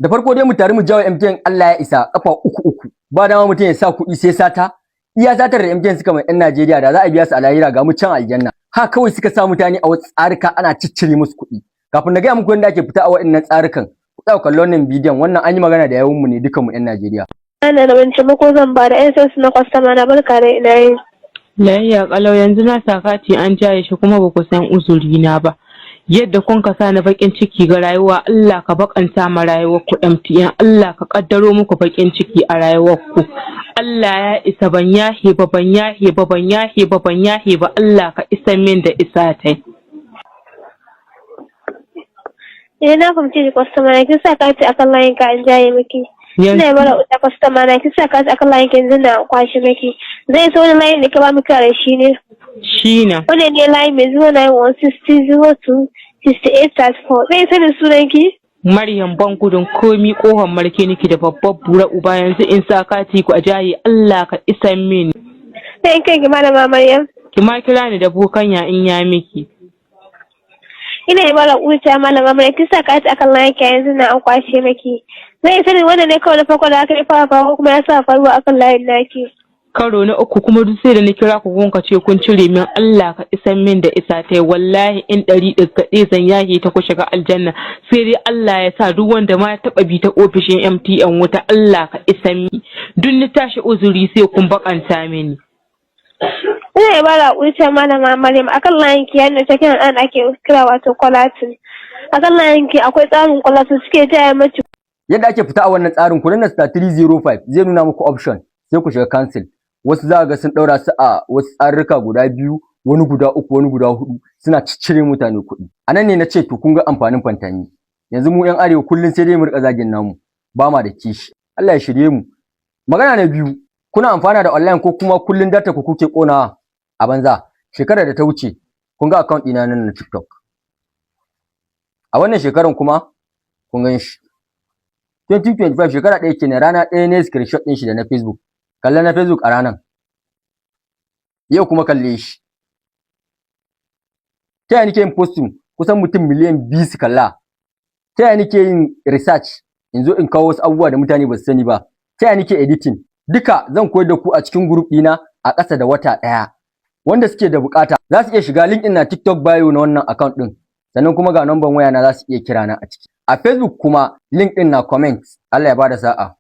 Da farko dai mu tare mu jawo MTN Allah ya isa kafa uku. Ba dama mutum ya sa kuɗi sai sata. Iya satar da MTN suka mai 'yan Najeriya da za a biya su a lahira ga mu can aljanna. Ha kawai suka sa mutane a wasu tsarika ana ciccire musu kuɗi. Kafin na gaya muku yadda ake fita a waɗannan tsarukan, ku ɗauka kallon wannan bidiyon, wannan an yi magana da yawun mu ne dukan mu 'yan Najeriya. Ana da wani taimako zan ba da SS na kwastama na barka da ina yin. Layya kalau yanzu na sakati an jaye shi kuma ba ku san uzuri na ba. Yadda kun ka sa na bakin ciki ga rayuwa, Allah ka bakanta ma rayuwar ku MTN, Allah ka kaddaro muku bakin ciki a rayuwar ku. Allah ya isa ban yahe ba Allah ka isa min da isa tai. Na fahimci da kwastama na kin sa kati akan layin ka an jaye miki. Ina bara uta kwastama na kin sa kati akan layin ka yanzu na kwashi miki. Zai so wani layin da ka ba mu kare shi ne. Shi na. Wani ne layin mai 09160026834. Zai sani sunan ki? Maryam ban gudun komi kohon marke niki da babbar bura uba yanzu in sa kati ku a jaye Allah ka isa min. Sai in kai ki malama Maryam. Ki ma kira ni da bokanya in ya miki. Ina yi bara uta malama Maryam kin sa kati akan layin ka yanzu na an kwashe miki. Zai sani wannan ne kawai na farko da aka yi fara kuma ya sa faruwa akan layin naki. Karo na uku kuma duk sai da na kira ku kun ka ce kun cire min Allah ka isan min da isa tai wallahi in 100 ɗiggaɗe zan yahe ta ku shiga aljanna sai dai Allah ya sa duk wanda ma ya taɓa bi ta ofishin MTN wuta Allah ka isan mi duk ni tashi uzuri sai kun bakanta mini. Ina yi bara uta malama Maryam akan layin ki yadda ta kiran an ake kira wato kwalatin. Akan layin ki akwai tsarin kwalatin suke taya mace. Yadda ake fita a wannan tsarin ku danna *305 zai nuna muku option sai ku shiga cancel. Wasu za ga sun ɗaura su a wasu tsarurruka guda biyu, wani guda uku, wani guda hudu, suna ciccire mutane kuɗi. A nan ne na ce to kun ga amfanin fantami. Yanzu mu 'yan arewa kullum sai dai mu riƙa zagin namu, ba ma da kishi. Allah ya shirye mu. Magana na biyu, kuna amfana da online ko kuma kullum data ku kuke ƙonawa a banza. Shekarar da ta wuce, kun ga account ɗina nan na TikTok. A wannan shekaran kuma, kun gan shi. 2025 shekara ɗaya kenan, rana ɗaya ne screenshot ɗin shi da na Facebook. Kalle na Facebook a ranar. Yau kuma kalle shi. Ta yaya nake yin posting kusan mutum miliyan 2 su kalla? Ta yaya nake yin research in zo in kawo wasu abubuwa da mutane ba su sani ba? Ta yaya nake editing? Duka zan koyar da ku a cikin group ɗina a ƙasa da wata ɗaya. Wanda suke da bukata za su iya shiga link ɗin na TikTok bio na wannan account ɗin. Sannan kuma ga number waya na za su iya kira na a ciki. A Facebook kuma link ɗin na comment. Allah ya bada sa'a.